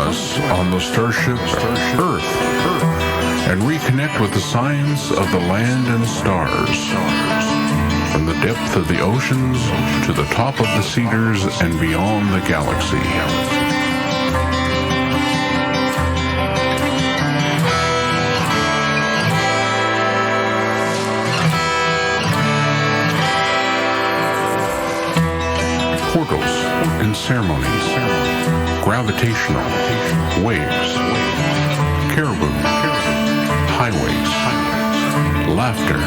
us on the starship Earth and reconnect with the science of the land and stars. From the depth of the oceans to the top of the cedars and beyond the galaxy. Portals and ceremonies, gravitational waves, caribou, highways, laughter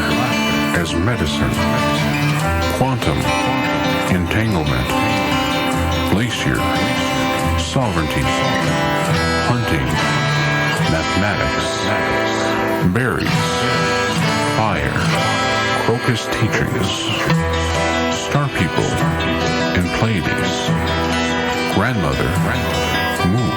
as medicine, quantum entanglement, glacier, sovereignty, hunting, mathematics, berries, fire, crocus teachings, star people and Pleiades, grandmother, moon.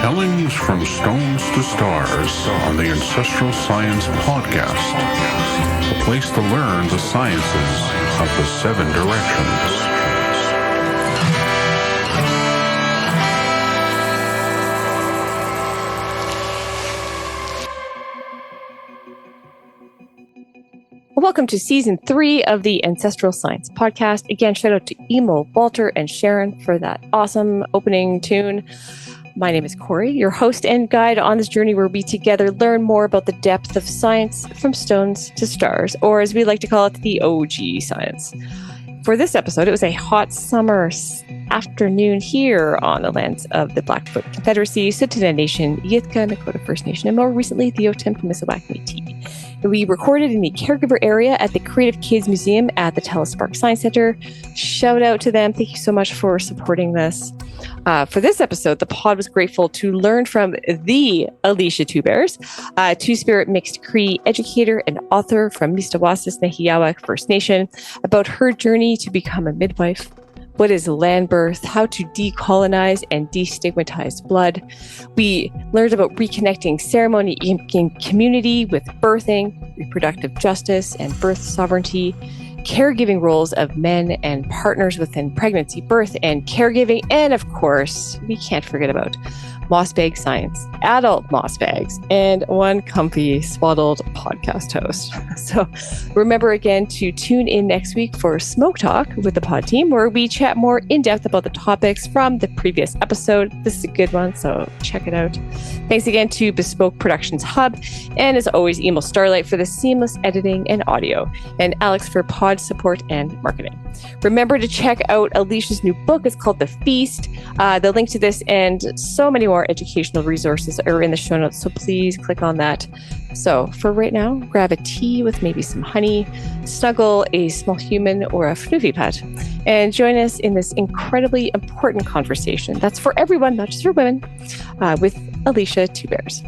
Tellings from Stones to Stars on the Ancestral Science Podcast, a place to learn the sciences of the 7 directions. Welcome to Season 3 of the Ancestral Science Podcast. Again, shout out to Emil, Walter, and Sharon for that awesome opening tune. My name is Corey, your host and guide on this journey where we together learn more about the depth of science from stones to stars, or as we like to call it, the OG science. For this episode, it was a hot summer afternoon here on the lands of the Blackfoot Confederacy, Tsuut'ina Nation, Yithka, Nakota First Nation, and more recently, the Otipemisiwak Métis. We recorded in the caregiver area at the Creative Kids Museum at the Telespark Science Center. Shout out to them. Thank you so much for supporting this. For this episode, the pod was grateful to learn from the Alycia Two Bears, two-spirit mixed Cree educator and author from Misatawasis Nêhiyawak First Nation, about her journey to become a midwife. What is land birth, how to decolonize and de-stigmatize blood. We learned about reconnecting ceremony in community with birthing, reproductive justice, and birth sovereignty, caregiving roles of men and partners within pregnancy, birth, and caregiving, and of course, we can't forget about moss bag science, adult moss bags, and one comfy swaddled podcast host. So remember again to tune in next week for Smoke Talk with the pod team, where we chat more in depth about the topics from the previous episode. This is a good one, so check it out. Thanks again to Bespoke Productions Hub, and as always, Emil Starlight for the seamless editing and audio, and Alex for pod support and marketing. Remember to check out Alicia's new book. It's called The Feast. The link to this and so many more educational resources are in the show notes, so please click on that. So for right now, grab a tea with maybe some honey, snuggle a small human or a fluffy pet, and join us in this incredibly important conversation that's for everyone, not just for women, with Alycia Two Bears.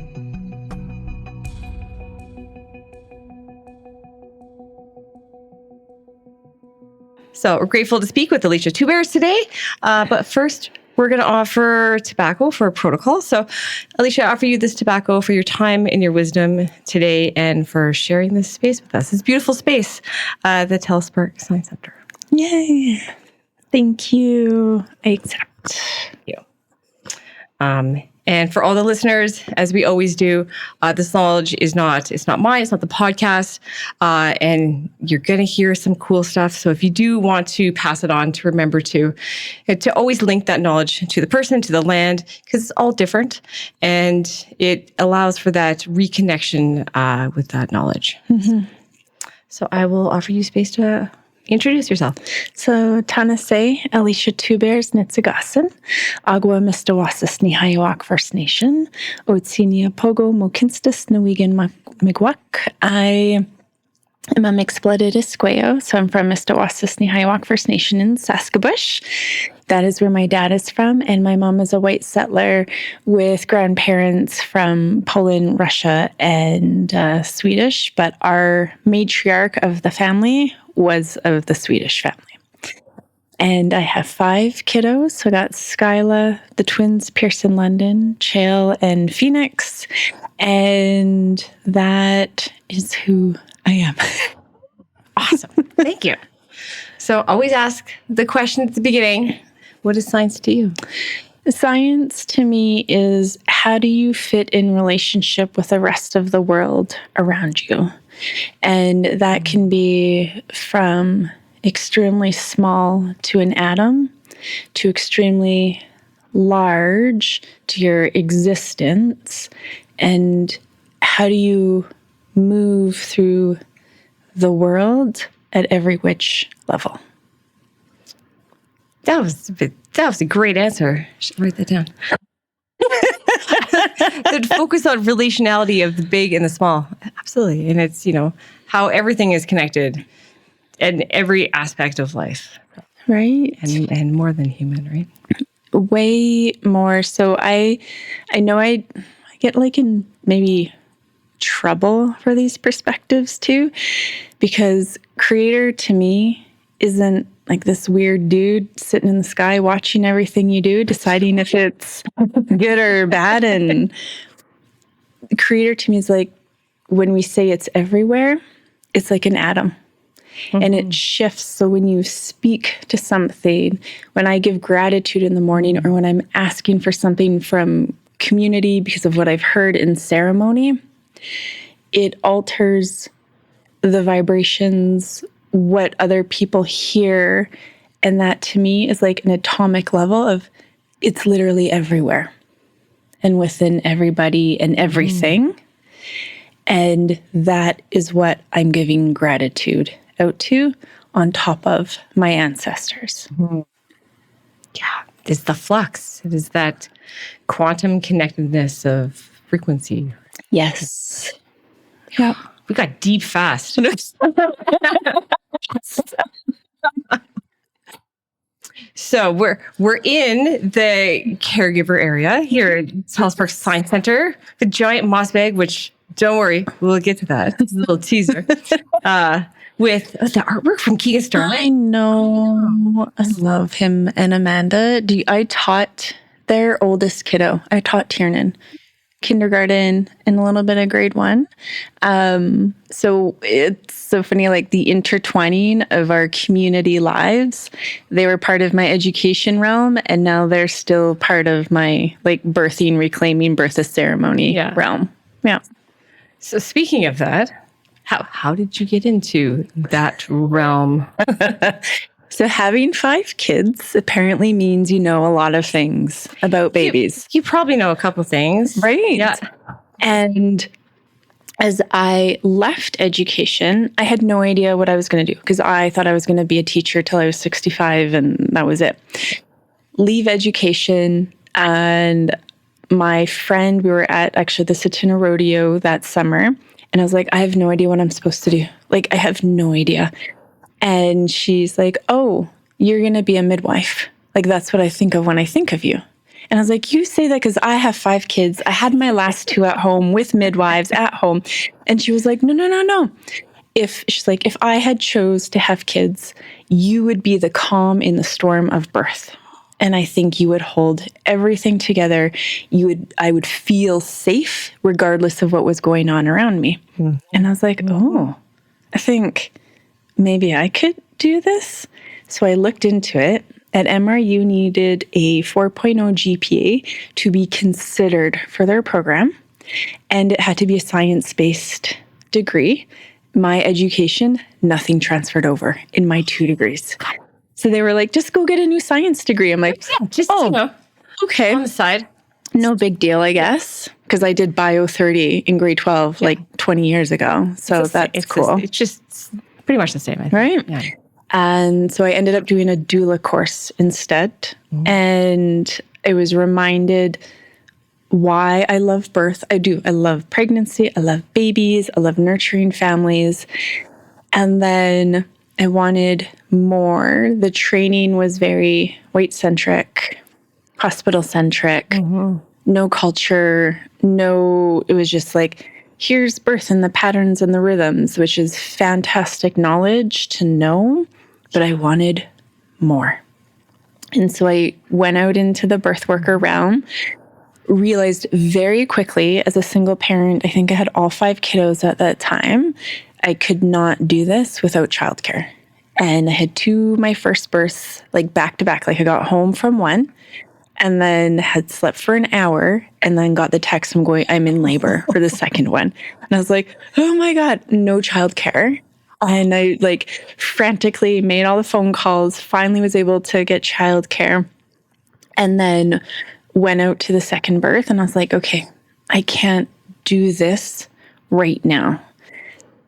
So we're grateful to speak with Alycia Two Bears today. But first, we're going to offer tobacco for protocol. So Alycia, I offer you this tobacco for your time and your wisdom today and for sharing this space with us. This beautiful space, the Telespark Science Center. Yay. Thank you. I accept. Thank you. And for all the listeners, as we always do, this knowledge it's not mine, it's not the podcast, and you're going to hear some cool stuff. So if you do want to pass it on, to remember to always link that knowledge to the person, to the land, because it's all different, and it allows for that reconnection with that knowledge. Mm-hmm. So I will offer you space to introduce yourself. So, Tanase, Alycia Two Bears, Nitsagasan, Agua Misatawasis Nêhiyawak First Nation, Otsinia Pogo Mokinstis Nawigan Miigwech. I am a mixed-blooded Esqueo, so I'm from Misatawasis Nêhiyawak First Nation in Saskabush. That is where my dad is from, and my mom is a white settler with grandparents from Poland, Russia, and Swedish, but our matriarch of the family was of the Swedish family. And I have 5 kiddos. So I got Skyla, the twins, Pearson, London, Chael, and Phoenix. And that is who I am. Awesome. Thank you. So always ask the question at the beginning, what is science to you? Science to me is, how do you fit in relationship with the rest of the world around you? And that can be from extremely small to an atom to extremely large to your existence. And how do you move through the world at every which level? That was a great answer. I should write that down. The focus on relationality of the big and the small. Absolutely. And it's, how everything is connected in every aspect of life. Right. And more than human, right? Way more. So I know I get like in maybe trouble for these perspectives too, because creator to me isn't like this weird dude sitting in the sky watching everything you do, deciding if it's good or bad. And creator to me is like, when we say it's everywhere, it's like an atom. And it shifts. So when you speak to something, when I give gratitude in the morning, or when I'm asking for something from community because of what I've heard in ceremony, it alters the vibrations, what other people hear. And that to me is like an atomic level of, it's literally everywhere and within everybody and everything. And that is what I'm giving gratitude out to, on top of my ancestors. Yeah, it's the flux. It is that quantum connectedness of frequency. Yes. Yeah. We got deep fast. So we're in the caregiver area here at Salisbury Science Center, the giant moss bag, which, don't worry, we'll get to that. It's a little teaser. With the artwork from Keegan Starlight. I know. I love him and Amanda. I taught their oldest kiddo. I taught Tiernan kindergarten and a little bit of grade 1. So it's so funny, like the intertwining of our community lives. They were part of my education realm, and now they're still part of my like birthing, reclaiming, birth ceremony realm. Yeah. So speaking of that, how did you get into that realm? So having 5 kids apparently means you know a lot of things about babies. You probably know a couple things. Right. Yeah. And as I left education, I had no idea what I was going to do, because I thought I was going to be a teacher till I was 65 and that was it. Leave education, and my friend, we were at actually the Satuna Rodeo that summer, and I was like, I have no idea what I'm supposed to do. Like, I have no idea. And she's like, oh, you're going to be a midwife. Like, that's what I think of when I think of you. And I was like, you say that because I have 5 kids. I had my last 2 at home with midwives at home. And she was like, no. She's like, if I had chose to have kids, you would be the calm in the storm of birth. And I think you would hold everything together. I would feel safe regardless of what was going on around me. Mm-hmm. And I was like, oh, I think maybe I could do this. So I looked into it. At MRU needed a 4.0 GPA to be considered for their program. And it had to be a science-based degree. My education, nothing transferred over in my 2 degrees. So they were like, just go get a new science degree. I'm like, okay. On the side. No big deal, I guess. Because I did Bio 30 in grade 12, like 20 years ago. So that's cool. It's just pretty much the same, I think. Right? Yeah. And so I ended up doing a doula course instead. Mm-hmm. And I was reminded why I love birth. I do. I love pregnancy. I love babies. I love nurturing families. And then I wanted more. The training was very white-centric, hospital-centric, no culture, it was just like, here's birth and the patterns and the rhythms, which is fantastic knowledge to know, but I wanted more. And so I went out into the birth worker realm, realized very quickly as a single parent, I think I had all 5 kiddos at that time, I could not do this without childcare. And I had my first births, like back to back. Like I got home from one and then had slept for an hour and then got the text I'm in labor for the second one. And I was like, oh my God, no childcare. And I like frantically made all the phone calls, finally was able to get childcare, and then went out to the second birth. And I was like, okay, I can't do this right now.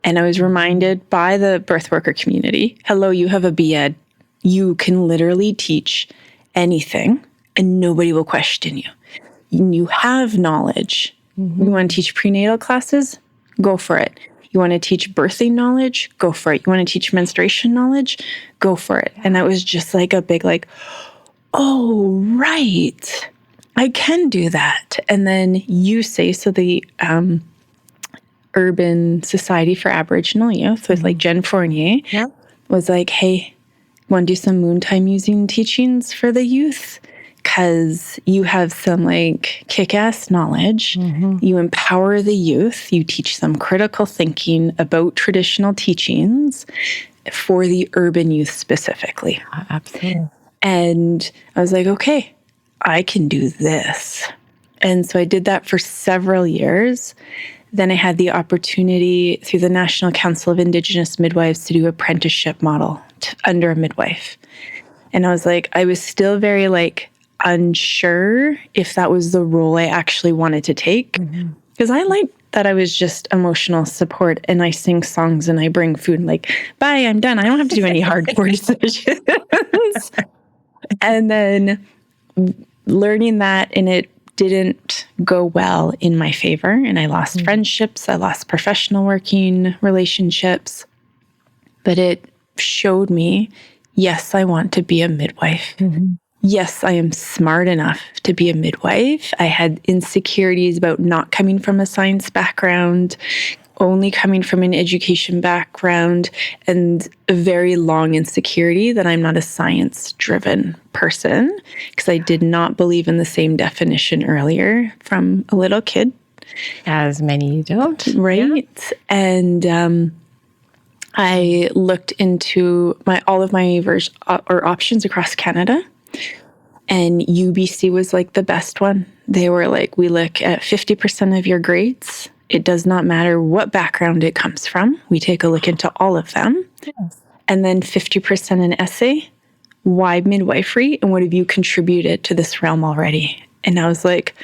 And I was reminded by the birth worker community, hello, you have a B.Ed. You can literally teach anything and nobody will question you. You have knowledge. You want to teach prenatal classes? Go for it. You want to teach birthing knowledge? Go for it. You want to teach menstruation knowledge? Go for it. And that was just like a big oh, right. I can do that. And then the Urban Society for Aboriginal Youth with like Jen Fournier was like, hey, want to do some moontime musing teachings for the youth? Because you have some like kick-ass knowledge. You empower the youth. You teach them critical thinking about traditional teachings for the urban youth specifically. Absolutely. And I was like, okay, I can do this. And so I did that for several years. Then I had the opportunity through the National Council of Indigenous Midwives to do apprenticeship model under a midwife. And I was like, I was still very unsure if that was the role I actually wanted to take. Because I liked that I was just emotional support and I sing songs and I bring food and bye, I'm done. I don't have to do any hardcore decisions. And then learning that, and it didn't go well in my favor. And I lost friendships. I lost professional working relationships. But it showed me, yes, I want to be a midwife. Yes, I am smart enough to be a midwife. I had insecurities about not coming from a science background, only coming from an education background, and a very long insecurity that I'm not a science-driven person because I did not believe in the same definition earlier from a little kid. As many don't. Right. Yeah. And I looked into all of my options across Canada, and UBC was the best one. They were we look at 50% of your grades. It does not matter what background it comes from. We take a look into all of them. Yes. And then 50% an essay. Why midwifery? And what have you contributed to this realm already? And I was like,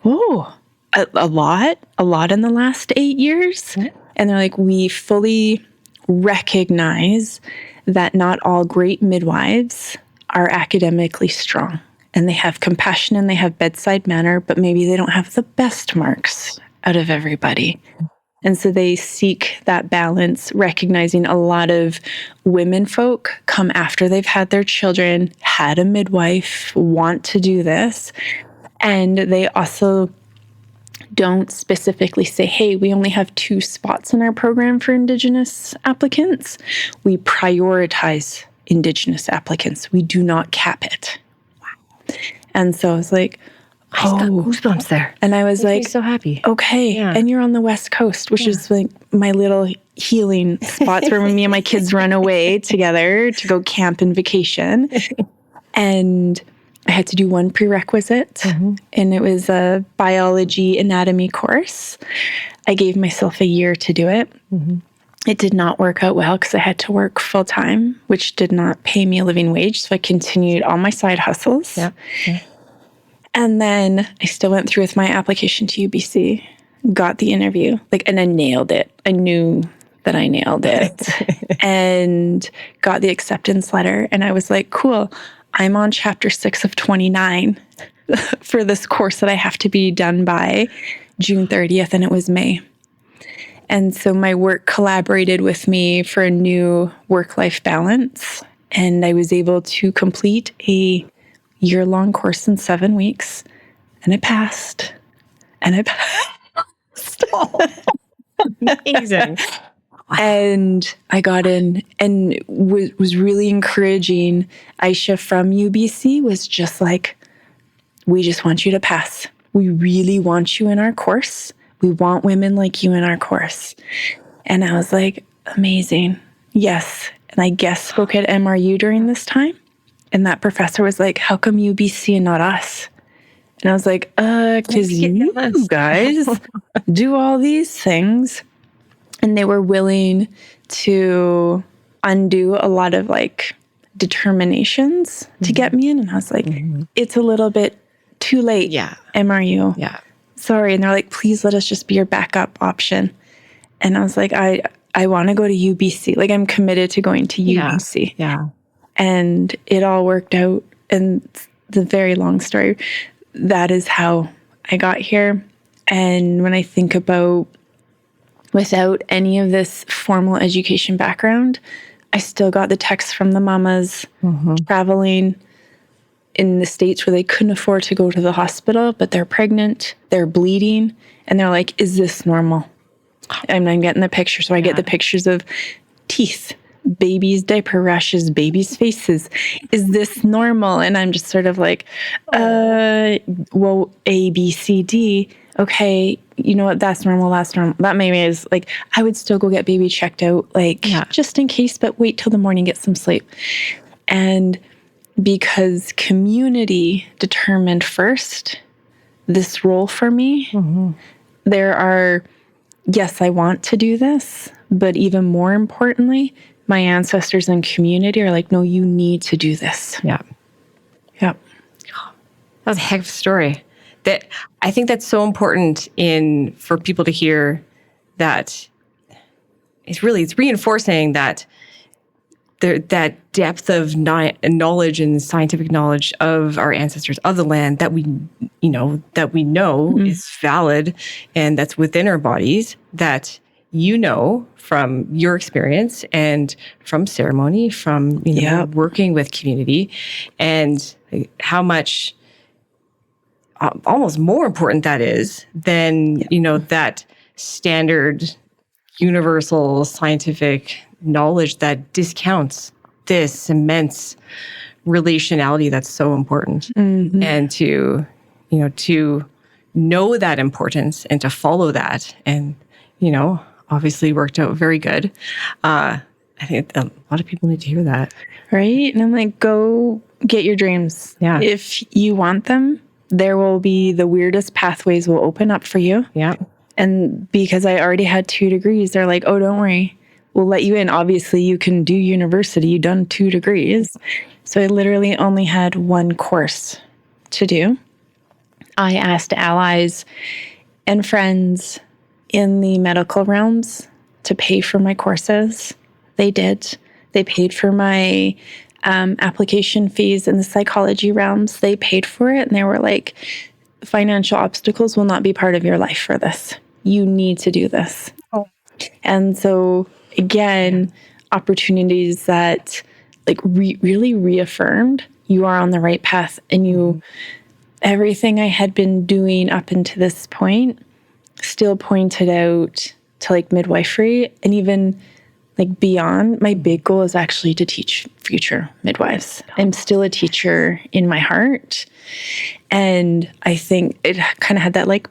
oh, a lot in the last 8 years. Yeah. And they're like, we fully recognize that not all great midwives are academically strong. And they have compassion and they have bedside manner, but maybe they don't have the best marks out of everybody. And so they seek that balance, recognizing a lot of women folk come after they've had their children, had a midwife, want to do this. And they also don't specifically say, hey, we only have 2 spots in our program for Indigenous applicants. We prioritize Indigenous applicants. We do not cap it. Wow. And so I was like, I just got goosebumps there. And I was Makes me so happy. Okay. Yeah. And you're on the West Coast, which is my little healing spots where me and my kids run away together to go camp and vacation. And I had to do one prerequisite, and it was a biology anatomy course. I gave myself a year to do it. It did not work out well because I had to work full time, which did not pay me a living wage. So I continued all my side hustles. Yeah. And then I still went through with my application to UBC, got the interview, and I nailed it. I knew that I nailed it and got the acceptance letter. And I was like, cool, I'm on chapter 6 of 29 for this course that I have to be done by June 30th. And it was May. And so my work collaborated with me for a new work-life balance. And I was able to complete a year-long course in 7 weeks. And I passed. And I passed. Amazing. And I got in and was really encouraging. Aisha from UBC was just like, we just want you to pass. We really want you in our course. We want women like you in our course. And I was like, amazing. Yes. and I guest spoke at MRU during this time. And that professor was like, how come UBC and not us? And I was like, because you guys do all these things. And they were willing to undo a lot of like determinations to get me in. And I was like, it's a little bit too late, MRU. Yeah. Sorry. And they're like, please let us just be your backup option. And I was like, I want to go to UBC. Like, I'm committed to going to UBC. Yeah. And it all worked out. And the very long story, that is how I got here. And when I think about without any of this formal education background, I still got the texts from the mamas traveling in the States where they couldn't afford to go to the hospital, but they're pregnant, they're bleeding, and they're like, is this normal? And I'm getting the picture. So I get the pictures of teeth, babies' diaper rashes, babies' faces. Is this normal? And I'm just sort of like, well, A, B, C, D. Okay, you know what? That's normal. That's normal. That maybe is like, I would still go get baby checked out, like just in case, but wait till the morning, get some sleep. And because community determined first this role for me, there are, yes, I want to do this, but even more importantly, my ancestors and community are like, no, you need to do this. Yeah. Yep. That was a heck of a story. That I think that's so important for people to hear, that it's reinforcing that that depth of knowledge and scientific knowledge of our ancestors, of the land, that we know is valid and that's within our bodies, that from your experience and from ceremony, from working with community, and how much almost more important that is than that standard universal scientific knowledge that discounts this immense relationality that's so important. And to know that importance and to follow that, and obviously worked out very good. I think a lot of people need to hear that. Right? And I'm like, go get your dreams. Yeah. If you want them, there will be the weirdest pathways will open up for you. Yeah. And because I already had 2 degrees, they're like, oh, don't worry, we'll let you in. Obviously, you can do university. You've done 2 degrees. So I literally only had 1 course to do. I asked allies and friends in the medical realms to pay for my courses. They did. They paid for my application fees in the psychology realms. They paid for it. And they were like, financial obstacles will not be part of your life for this. You need to do this. Oh. And so again, opportunities that like really reaffirmed you are on the right path, and everything I had been doing up until this point still pointed out to like midwifery, and even like beyond. My big goal is actually to teach future midwives. I'm still a teacher in my heart. And I think it kind of had that like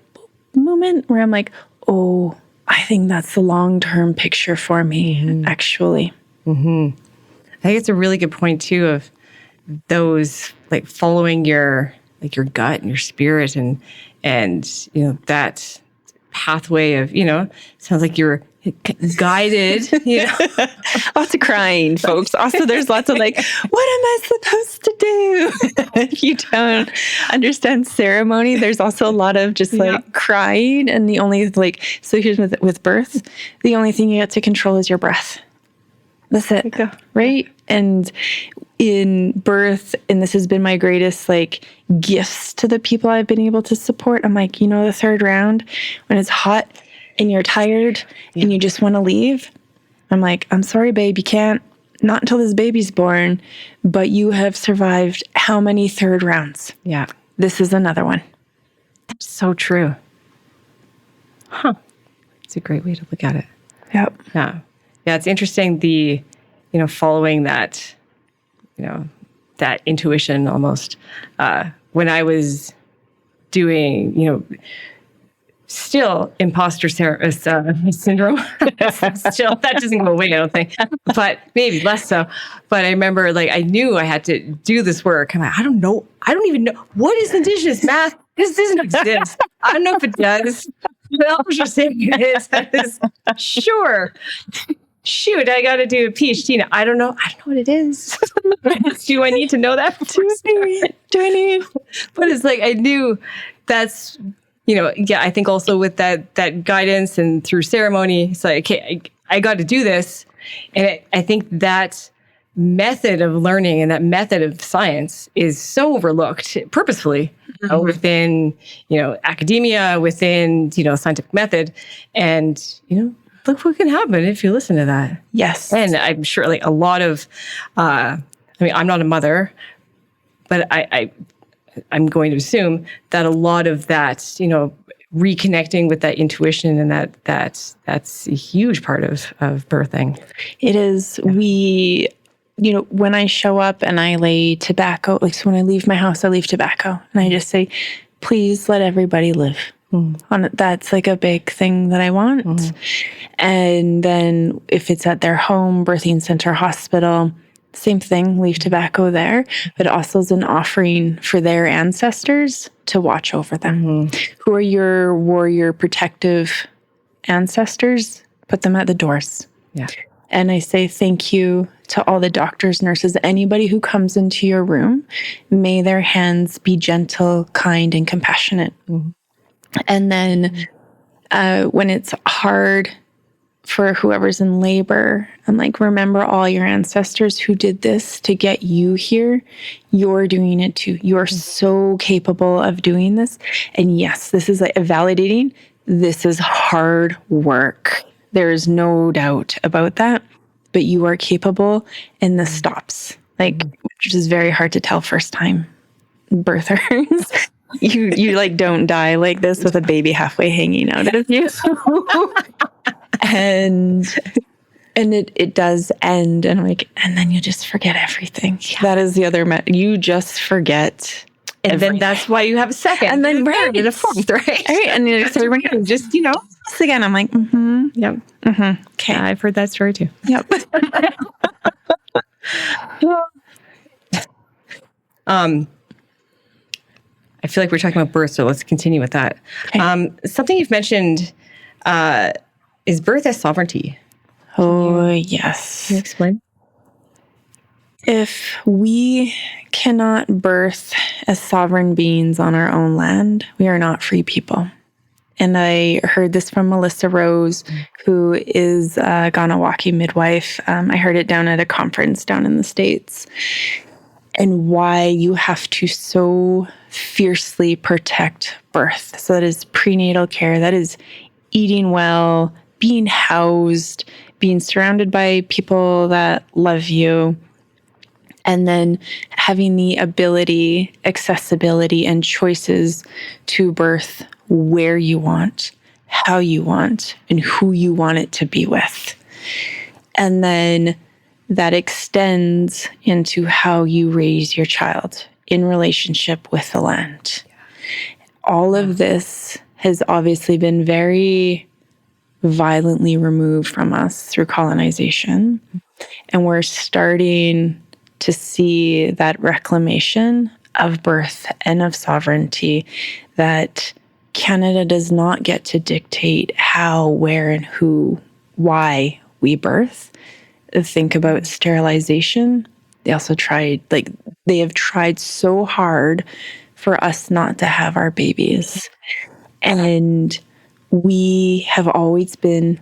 moment where I'm like, oh, I think that's the long-term picture for me, actually. I think it's a really good point too, of those like following your gut and your spirit, and that pathway of, sounds like you're guided, Lots of crying, folks. Also, there's lots of like, what am I supposed to do? If you don't understand ceremony, there's also a lot of just like crying. And the only so here's with birth, the only thing you get to control is your breath. That's it. Right? And in birth, and this has been my greatest like gifts to the people I've been able to support. I'm like, the 3rd round when it's hot and you're tired and you just want to leave. I'm like, I'm sorry, babe, you can't, not until this baby's born, but you have survived how many 3rd rounds? Yeah. This is another one. So true. Huh. It's a great way to look at it. Yep. Yeah. Yeah. It's interesting, following that, that intuition almost, when I was doing, still imposter syndrome. Still, that doesn't go away, I don't think, but maybe less so. But I remember, like, I knew I had to do this work. I'm like, I don't know. I don't even know. What is Indigenous math? This doesn't exist. I don't know if it does. The elders are saying it is. Sure. Shoot, I got to do a PhD now. I don't know. I don't know what it is. Do I need to know that? Do I need? But it's like, I knew that's, I think also with that guidance and through ceremony, it's like, okay, I got to do this. And I think that method of learning and that method of science is so overlooked purposefully within, academia, within, scientific method. And, look what can happen if you listen to that. Yes. And I'm sure like a lot of, I'm not a mother, but I'm going to assume that a lot of that, reconnecting with that intuition and that's a huge part of birthing. It is. We, when I show up and I lay tobacco, like, so when I leave my house, I leave tobacco and I just say, please let everybody live. That's like a big thing that I want. And then if it's at their home, birthing center, hospital, same thing, leave tobacco there, but also as an offering for their ancestors to watch over them. Who are your warrior protective ancestors? Put them at the doors. Yeah. And I say thank you to all the doctors, nurses, anybody who comes into your room. May their hands be gentle, kind, and compassionate. And then when it's hard for whoever's in labor, I'm like, remember all your ancestors who did this to get you here. You're doing it too. You're so capable of doing this. And yes, this is like validating. This is hard work. There is no doubt about that. But you are capable, and this stops. Like, which is very hard to tell first time birthers. You like don't die like this with a baby halfway hanging out of you. and it does end, and I'm like, and then you just forget everything. Yeah. That is the other you just forget. And everything. Then that's why you have a second. And then right, and a fourth, right? Right. And then third one, just, this again. I'm like, Yep. Okay. I've heard that story too. Yep. I feel like we're talking about birth, so let's continue with that. Okay. Something you've mentioned is birth as sovereignty. Oh, yes. Can you explain? If we cannot birth as sovereign beings on our own land, we are not free people. And I heard this from Melissa Rose, who is a Ganawaki midwife. I heard it down at a conference down in the States. And why you have to so fiercely protect birth. So that is prenatal care, that is eating well, being housed, being surrounded by people that love you, and then having the ability, accessibility, and choices to birth where you want, how you want, and who you want it to be with. And then that extends into how you raise your child in relationship with the land. All of this has obviously been very violently removed from us through colonization. And we're starting to see that reclamation of birth and of sovereignty, that Canada does not get to dictate how, where, and who, why we birth. Think about sterilization. They also they have tried so hard for us not to have our babies. And we have always been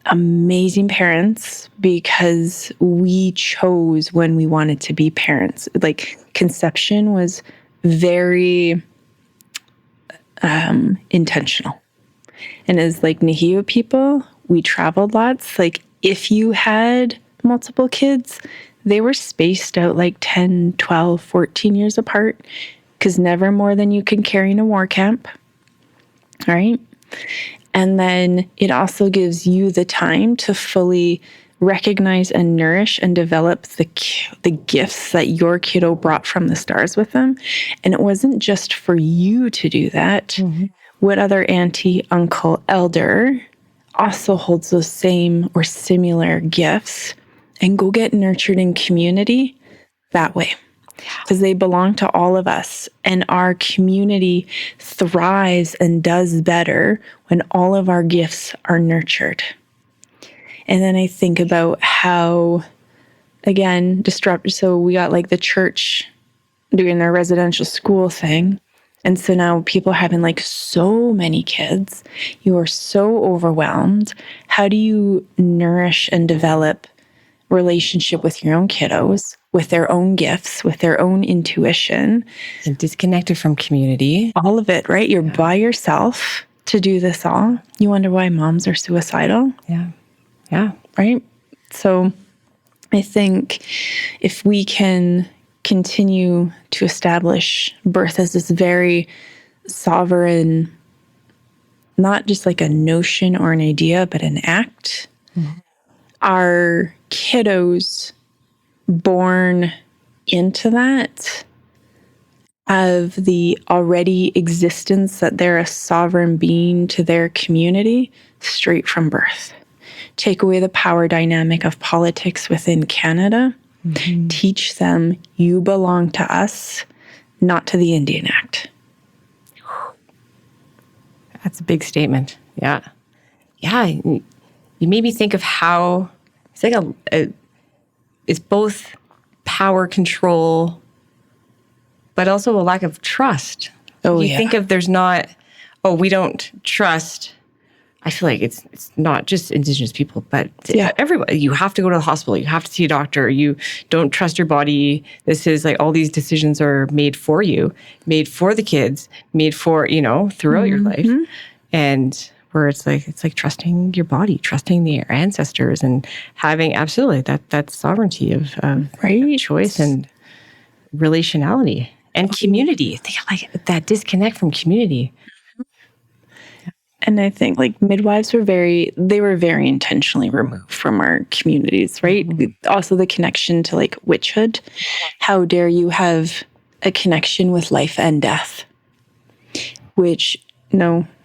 amazing parents because we chose when we wanted to be parents. Like, conception was very intentional. And as like Nêhiyawak people, we traveled lots. Like, if you had multiple kids, they were spaced out like 10, 12, 14 years apart, because never more than you can carry in a war camp. All right. And then it also gives you the time to fully recognize and nourish and develop the gifts that your kiddo brought from the stars with them. And it wasn't just for you to do that. what other auntie, uncle, elder also holds those same or similar gifts, and go get nurtured in community that way. Because they belong to all of us, and our community thrives and does better when all of our gifts are nurtured. And then I think about how, again, so we got like the church doing their residential school thing. And so now people having like so many kids, you are so overwhelmed. How do you nourish and develop relationship with your own kiddos, with their own gifts, with their own intuition? And disconnected from community. All of it, right? You're by yourself to do this all. You wonder why moms are suicidal. Yeah. Right? So I think if we can continue to establish birth as this very sovereign, not just like a notion or an idea, but an act, our kiddos born into that of the already existence that they're a sovereign being to their community straight from birth. Take away the power dynamic of politics within Canada. Teach them you belong to us, not to the Indian Act. That's a big statement. Yeah. You made me think of how it's like it's both power control, but also a lack of trust. You think of we don't trust. I feel like it's not just Indigenous people, but everybody. You have to go to the hospital. You have to see a doctor. You don't trust your body. This is like all these decisions are made for you, made for the kids, made for, throughout your life. And where it's like trusting your body, trusting your ancestors, and having absolutely that sovereignty of choice and relationality and community. Think like that disconnect from community. And I think like midwives were very intentionally removed from our communities, right? Also the connection to like witchhood. How dare you have a connection with life and death, which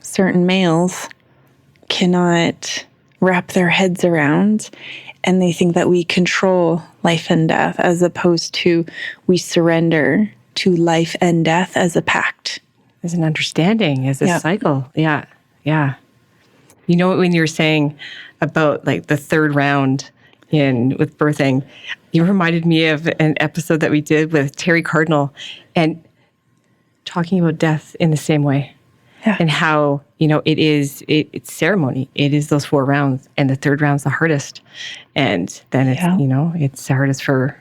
certain males cannot wrap their heads around. And they think that we control life and death, as opposed to we surrender to life and death as a pact. As an understanding, as a cycle. Yeah. When you were saying about like the third round with birthing, you reminded me of an episode that we did with Terry Cardinal and talking about death in the same way. And how, it's ceremony. It is those 4 rounds, and the third round's the hardest. And then it's, it's the hardest for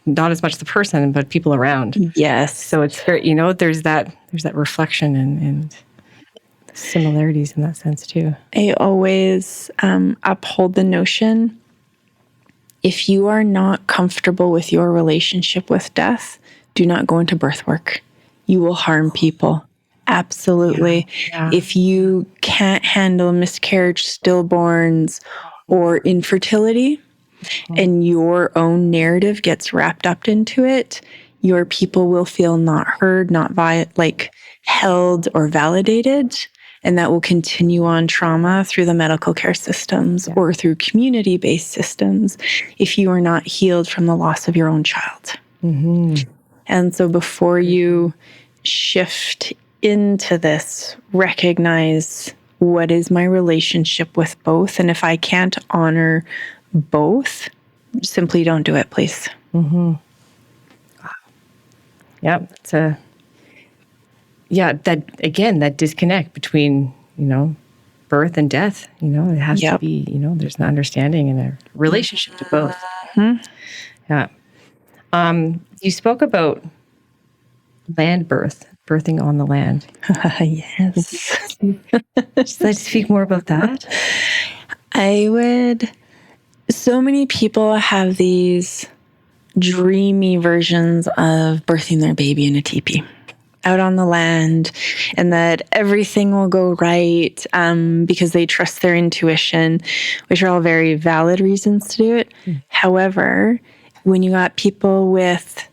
not as much the person, but people around. Yes. So it's very, there's that reflection and similarities in that sense too. I always uphold the notion, if you are not comfortable with your relationship with death, do not go into birth work. You will harm people. Absolutely. Yeah. If you can't handle miscarriage, stillborns, or infertility, and your own narrative gets wrapped up into it, your people will feel not heard, not held or validated. And that will continue on trauma through the medical care systems or through community-based systems if you are not healed from the loss of your own child. And so before you shift into this, recognize, what is my relationship with both? And if I can't honor both, simply don't do it, please. That disconnect between, birth and death, it has to be, there's an understanding and a relationship to both. You spoke about land birthing on the land. Yes. Should I speak more about that? I would. So many people have these dreamy versions of birthing their baby in a teepee out on the land, and that everything will go right because they trust their intuition, which are all very valid reasons to do it. However, when you got people with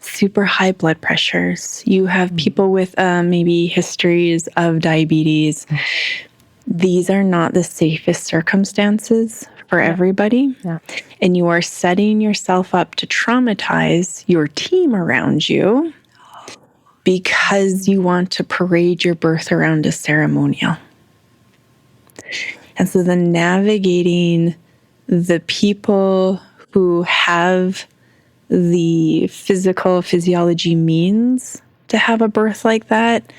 super high blood pressures. You have people with maybe histories of diabetes. These are not the safest circumstances for everybody. Yeah. And you are setting yourself up to traumatize your team around you because you want to parade your birth around a ceremonial. And so then navigating the people who have the physiology means to have a birth like that,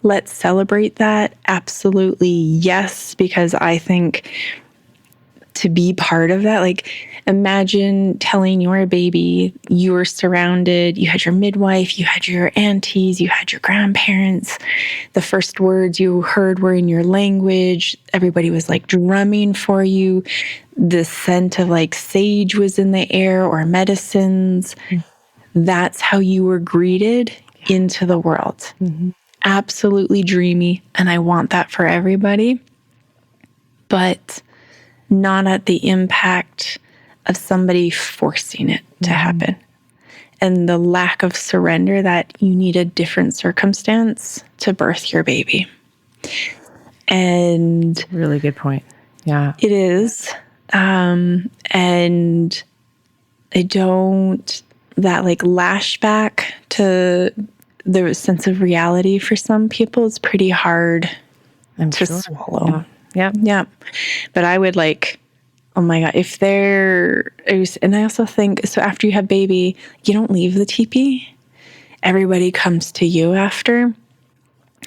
let's celebrate that. Absolutely, yes, because I think to be part of that, like imagine telling your baby you were surrounded, you had your midwife, you had your aunties, you had your grandparents. The first words you heard were in your language. Everybody was like drumming for you. The scent of like sage was in the air or medicines. That's how you were greeted into the world. Absolutely dreamy. And I want that for everybody. But not at the impact of somebody forcing it to happen. And the lack of surrender that you need a different circumstance to birth your baby. And really good point. Yeah. It is. And I don't, that like lashback to the sense of reality for some people is pretty hard to swallow. Yeah. But I would like, oh my God, if there is, and I also think, so after you have baby, you don't leave the teepee. Everybody comes to you after,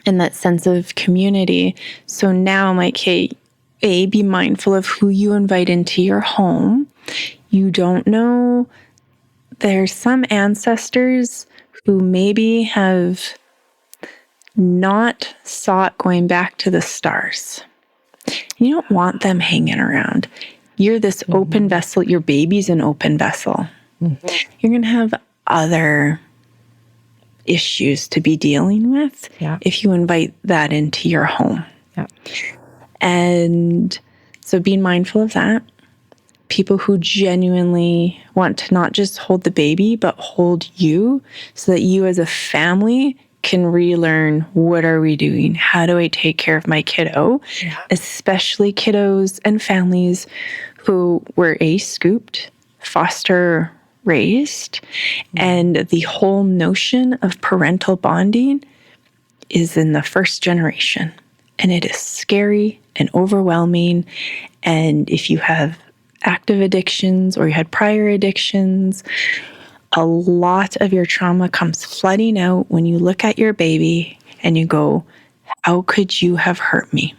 and that sense of community. So now I'm like, hey, be mindful of who you invite into your home. You don't know, there's some ancestors who maybe have not sought going back to the stars. You don't want them hanging around. You're this open vessel. Your baby's an open vessel. You're going to have other issues to be dealing with if you invite that into your home. And so being mindful of that. People who genuinely want to not just hold the baby, but hold you so that you as a family can relearn, what are we doing? How do I take care of my kiddo? Especially kiddos and families who were scooped, foster raised, and the whole notion of parental bonding is in the first generation. And it is scary and overwhelming. And if you have active addictions or you had prior addictions, a lot of your trauma comes flooding out when you look at your baby and you go, how could you have hurt me?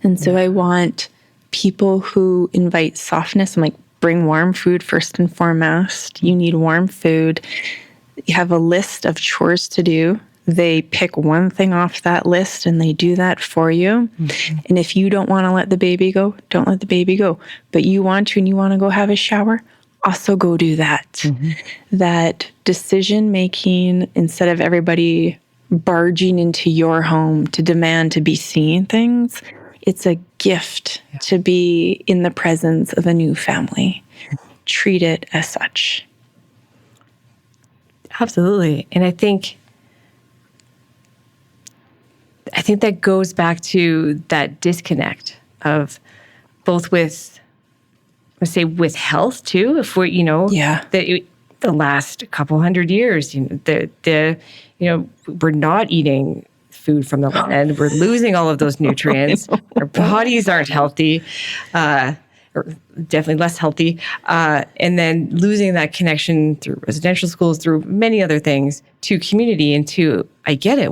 And so I want people who invite softness. I'm like, bring warm food first and foremost. You need warm food. You have a list of chores to do. They pick one thing off that list and they do that for you. And if you don't want to let the baby go, don't let the baby go. But you want to and you want to go have a shower, also go do that. That decision making, instead of everybody barging into your home to demand to be seeing things, it's a gift to be in the presence of a new family. Treat it as such. Absolutely. And I think that goes back to that disconnect of both with, let's say, with health too. If we're, the last couple hundred years, we're not eating food from the land. We're losing all of those nutrients. Our bodies aren't healthy, or definitely less healthy. And then losing that connection through residential schools, through many other things, to community and to, I get it,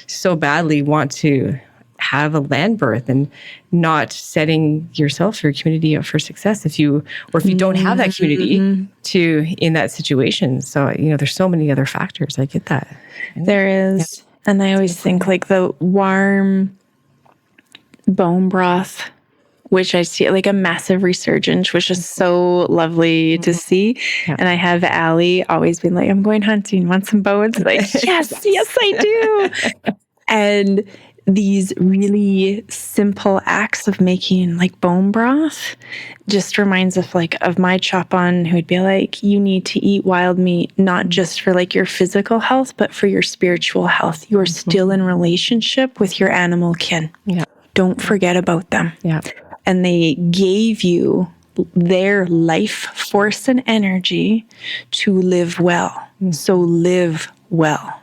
so badly want to have a land birth and not setting yourself or your community up for success if you don't have that community in that situation. So, there's so many other factors. I get that. There is. And I always think like the warm bone broth, which I see like a massive resurgence, which is so lovely to see. And I have Allie always been like, I'm going hunting, want some bones? Like, yes, I do. And these really simple acts of making like bone broth just reminds of my chop-on who'd be like, you need to eat wild meat, not just for like your physical health, but for your spiritual health. You're still in relationship with your animal kin. Yeah. Don't forget about them. Yeah. And they gave you their life force and energy to live well. So live well.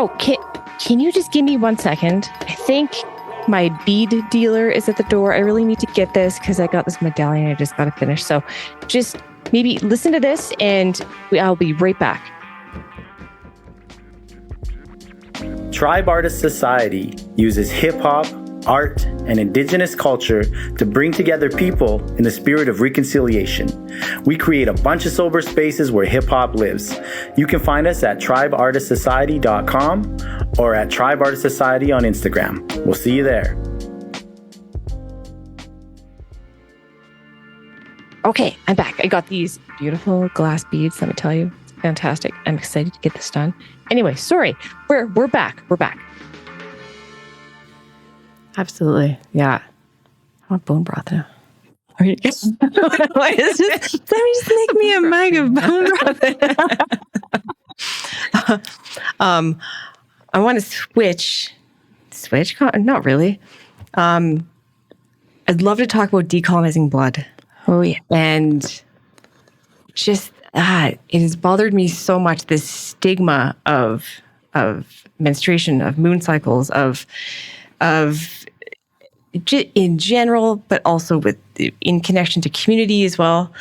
Oh, can you just give me 1 second? I think my bead dealer is at the door. I really need to get this because I got this medallion I just got to finish. So just maybe listen to this and I'll be right back. Tribe Artist Society uses hip-hop, art, and indigenous culture to bring together people in the spirit of reconciliation. We create a bunch of sober spaces where hip-hop lives. You can find us at tribeartistsociety.com or at Tribe Artist Society on Instagram. We'll see you there. Okay, I'm back. I got these beautiful glass beads. Let me tell you, fantastic. I'm excited to get this done. Anyway, sorry. We're back. We're back. Absolutely. Yeah. I want bone broth now. Let me just make me a mug of bone broth. I want to switch. Not really. I'd love to talk about decolonizing blood. Oh, yeah. And just, it has bothered me so much, this stigma of menstruation, of moon cycles, of in general, but also in connection to community as well.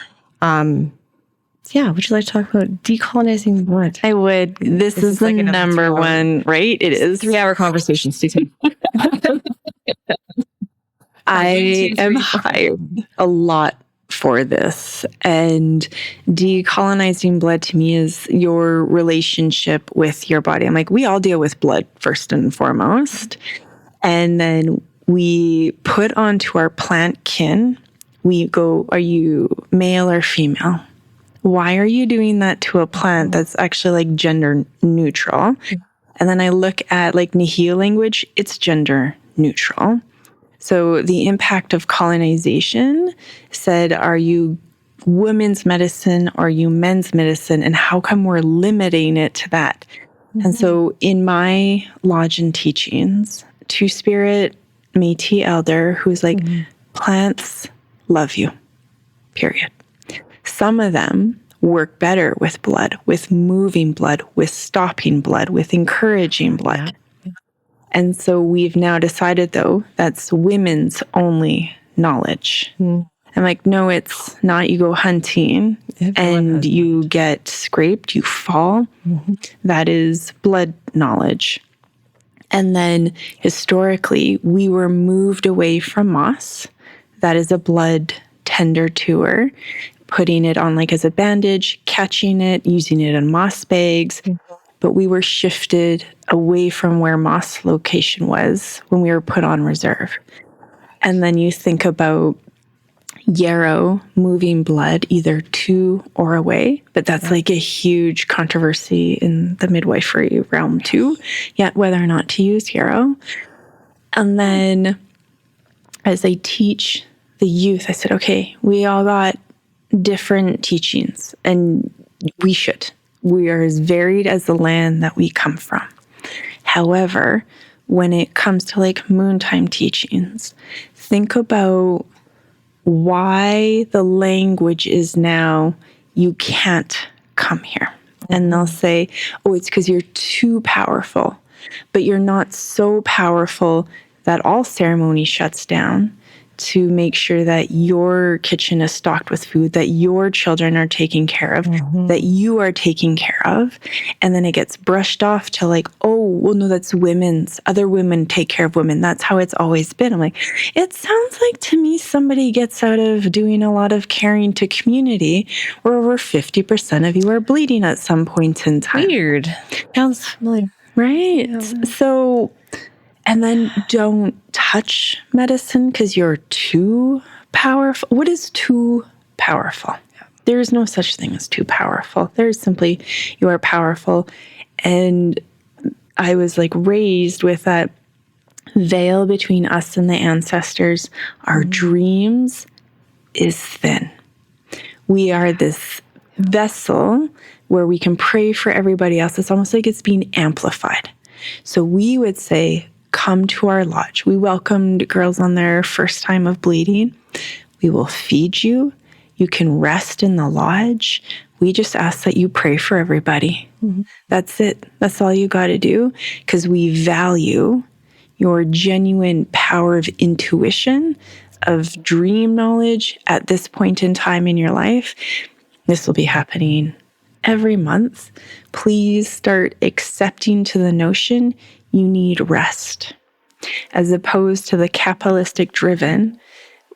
Yeah, would you like to talk about decolonizing blood? I would. This is the number one, right? It is. 3-hour conversation. Stay tuned. I am hired a lot for this. And decolonizing blood to me is your relationship with your body. I'm like, we all deal with blood first and foremost. And then we put onto our plant kin, we go, are you male or female? Why are you doing that to a plant that's actually like gender neutral? And then I look at like Nêhiyawak language, it's gender neutral. So the impact of colonization said, are you women's medicine or are you men's medicine? And how come we're limiting it to that? Mm-hmm. And so in my lodge teachings, Two-Spirit Métis elder who's like, plants love you, period. Some of them work better with blood, with moving blood, with stopping blood, with encouraging blood. Yeah. And so we've now decided, though, that's women's only knowledge. I'm like, no, it's not. You go hunting and you get scraped, you fall. That is blood knowledge. And then historically, we were moved away from moss. That is a blood tender tour, putting it on like as a bandage, catching it, using it in moss bags. But we were shifted away from where moss location was when we were put on reserve. And then you think about yarrow moving blood either to or away, but that's like a huge controversy in the midwifery realm too, yet whether or not to use yarrow. And then as I teach the youth, I said, okay, we all got different teachings and we are as varied as the land that we come from. However, when it comes to like moontime teachings, think about why the language is now, you can't come here. And they'll say, oh, it's because you're too powerful. But you're not so powerful that all ceremony shuts down to make sure that your kitchen is stocked with food, that your children are taken care of, that you are taken care of. And then it gets brushed off to like, oh, well, no, that's women's. Other women take care of women. That's how it's always been. I'm like, it sounds like to me somebody gets out of doing a lot of caring to community where over 50% of you are bleeding at some point in time. Weird. Sounds familiar. Right. Yeah. So... and then don't touch medicine because you're too powerful. What is too powerful? There is no such thing as too powerful. There's simply, you are powerful. And I was like raised with that veil between us and the ancestors. Our dreams is thin. We are this vessel where we can pray for everybody else. It's almost like it's being amplified. So we would say, come to our lodge. We welcomed girls on their first time of bleeding. We will feed you. You can rest in the lodge. We just ask that you pray for everybody. That's it. That's all you got to do, because we value your genuine power of intuition, of dream knowledge at this point in time in your life. This will be happening every month. Please start accepting to the notion you need rest, as opposed to the capitalistic driven,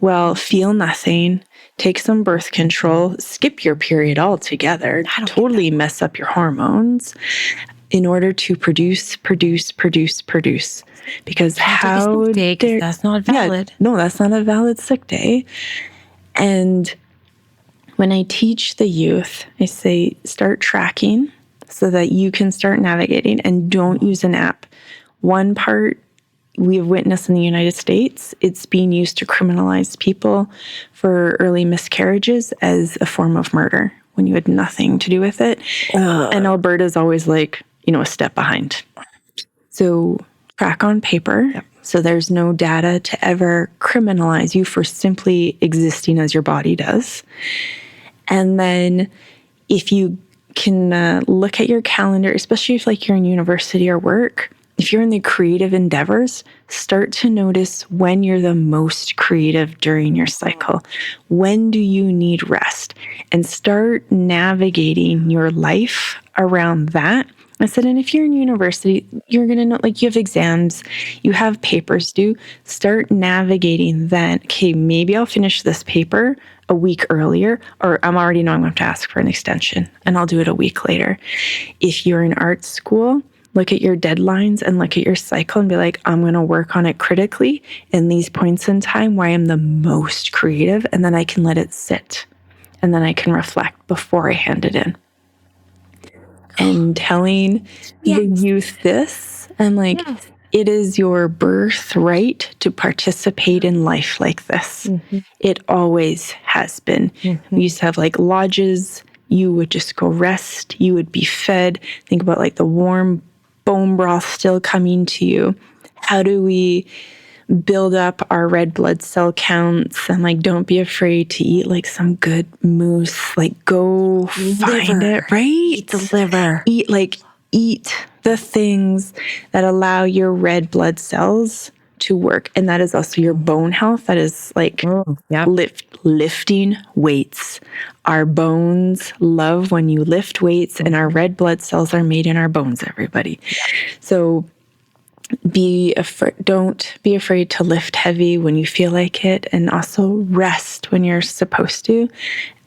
well, feel nothing, take some birth control, skip your period altogether, totally mess up your hormones in order to produce. Because how day, 'cause that's not valid. Yeah, no, that's not a valid sick day. And when I teach the youth, I say, start tracking so that you can start navigating, and don't use an app. One part we have witnessed in the United States, it's being used to criminalize people for early miscarriages as a form of murder when you had nothing to do with it. And Alberta's always like, a step behind. So track on paper. So there's no data to ever criminalize you for simply existing as your body does. And then if you can look at your calendar, especially if like you're in university or work, if you're in the creative endeavors, start to notice when you're the most creative during your cycle. When do you need rest? And start navigating your life around that. I said, and if you're in university, you're going to know, like you have exams, you have papers due, start navigating then. Okay, maybe I'll finish this paper a week earlier, or I'm already know I'm going to ask for an extension and I'll do it a week later. If you're in art school, look at your deadlines and look at your cycle and be like, I'm going to work on it critically in these points in time where I am the most creative, and then I can let it sit and then I can reflect before I hand it in. And telling the youth this, I'm like, it is your birthright to participate in life like this. It always has been. We used to have like lodges. You would just go rest. You would be fed. Think about like the warm bone broth still coming to you. How do we build up our red blood cell counts? And like, don't be afraid to eat like some good moose. Like, go find it, right? Eat the liver. Eat the things that allow your red blood cells to work. And that is also your bone health. That is like lifting weights. Our bones love when you lift weights, and our red blood cells are made in our bones, everybody. So don't be afraid to lift heavy when you feel like it, and also rest when you're supposed to.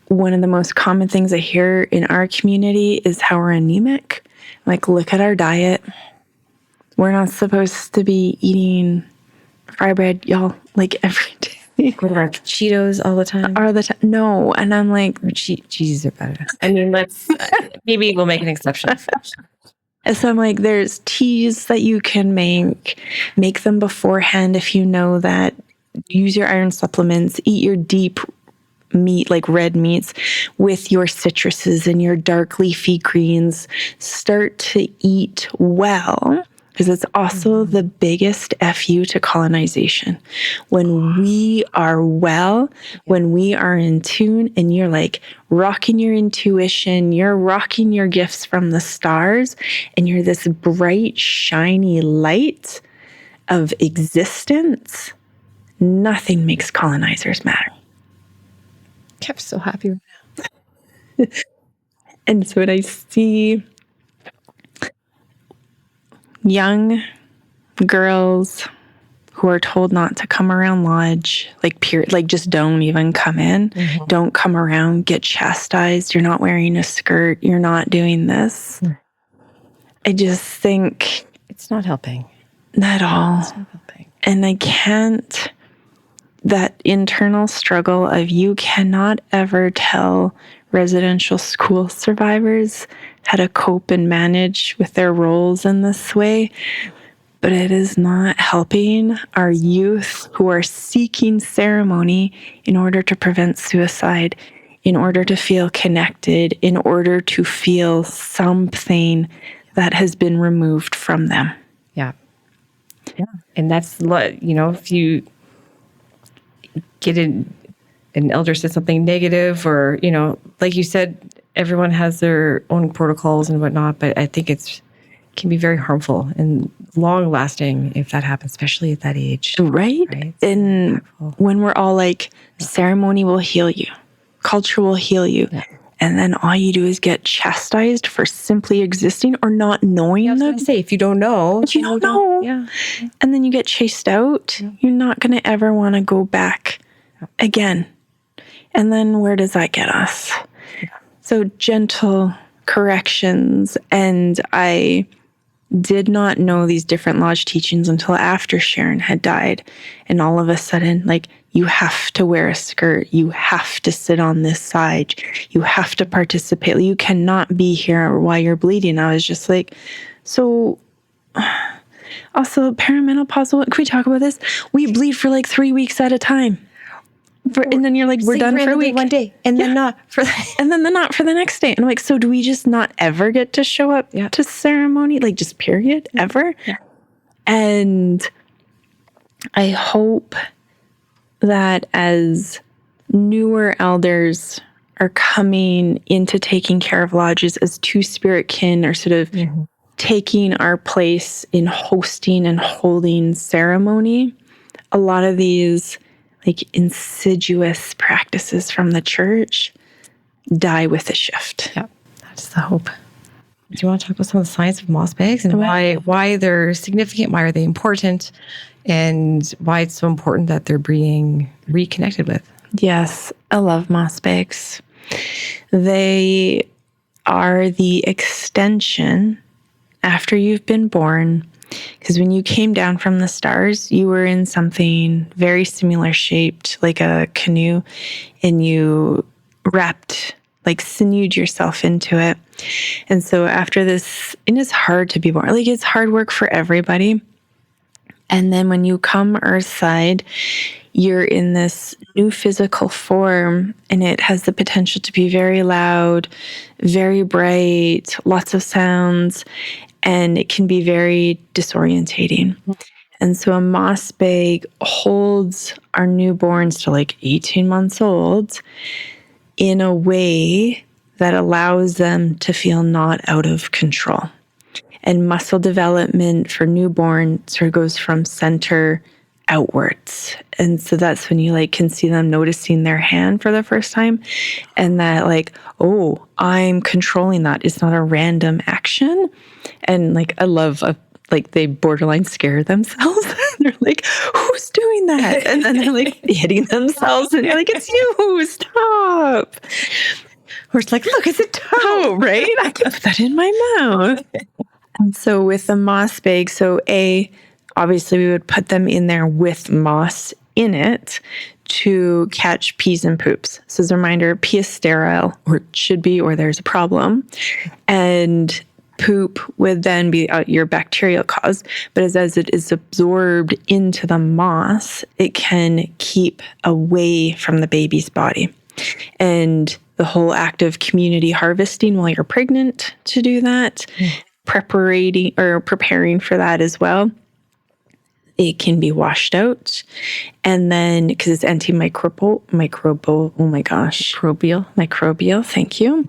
One of the most common things I hear in our community is how we're anemic. Like, look at our diet. We're not supposed to be eating fry bread, y'all, like every day. What about Cheetos all the time? No. And I'm like, cheeses are better. I mean, let's, maybe we'll make an exception. So I'm like, there's teas that you can make them beforehand if you know that. Use your iron supplements, eat your deep meat, like red meats, with your citruses and your dark leafy greens. Start to eat well, because it's also the biggest FU to colonization. When we are well, when we are in tune, and you're like rocking your intuition, you're rocking your gifts from the stars, and you're this bright, shiny light of existence, nothing makes colonizers matter. I'm so happy right now. And so when I see young girls who are told not to come around lodge, like just don't even come in, don't come around, get chastised, you're not wearing a skirt, you're not doing this. I just think it's not helping. Not at all. It's not helping. And I can't that internal struggle of you cannot ever tell residential school survivors how to cope and manage with their roles in this way. But it is not helping our youth who are seeking ceremony in order to prevent suicide, in order to feel connected, in order to feel something that has been removed from them. Yeah. And that's, if you get an elder says something negative or, like you said, everyone has their own protocols and whatnot, but I think it can be very harmful and long lasting if that happens, especially at that age. Right? And when we're all like, ceremony will heal you, culture will heal you. Yeah. And then all you do is get chastised for simply existing or not knowing. I was going to say, if you don't know. If you don't know. Yeah. And then you get chased out, you're not going to ever want to go back again. And then where does that get us? Yeah. So gentle corrections. And I did not know these different lodge teachings until after Sharon had died. And all of a sudden, like, you have to wear a skirt. You have to sit on this side. You have to participate. You cannot be here while you're bleeding. I was just like, so also perimenopausal. Can we talk about this? We bleed for like 3 weeks at a time. And then you're like, we're done for a week. One day. And then not for and then not for the next day. And I'm like, so do we just not ever get to show up to ceremony? Like, just period, ever? Yeah. And I hope that as newer elders are coming into taking care of lodges as two spirit kin, or sort of taking our place in hosting and holding ceremony, a lot of these like insidious practices from the church die with the shift. Yeah, that's the hope. Do you want to talk about some of the science of moss bags and why they're significant? Why are they important? And why it's so important that they're being reconnected with? Yes, I love moss bags. They are the extension after you've been born. Because when you came down from the stars, you were in something very similar shaped, like a canoe, and you sinewed yourself into it. And so after this, it is hard to be born. Like, it's hard work for everybody. And then when you come earthside, you're in this new physical form, and it has the potential to be very loud, very bright, lots of sounds, and it can be very disorientating. And so a moss bag holds our newborns to like 18 months old in a way that allows them to feel not out of control. And muscle development for newborn sort of goes from center outwards. And so that's when you can see them noticing their hand for the first time, and that oh, I'm controlling that. It's not a random action. And I love they borderline scare themselves. They're like, who's doing that? And then they're hitting themselves, and you're like, it's you, stop. Or it's like, look, it's a toe, right? I can put that in my mouth. And so with the moss bag, obviously we would put them in there with moss in it to catch pees and poops. So as a reminder, pee is sterile, or it should be, or there's a problem. And poop would then be your bacterial cause. But as it is absorbed into the moss, it can keep away from the baby's body. And the whole act of community harvesting while you're pregnant to do that, preparing for that as well. It can be washed out, and then because it's microbial, thank you.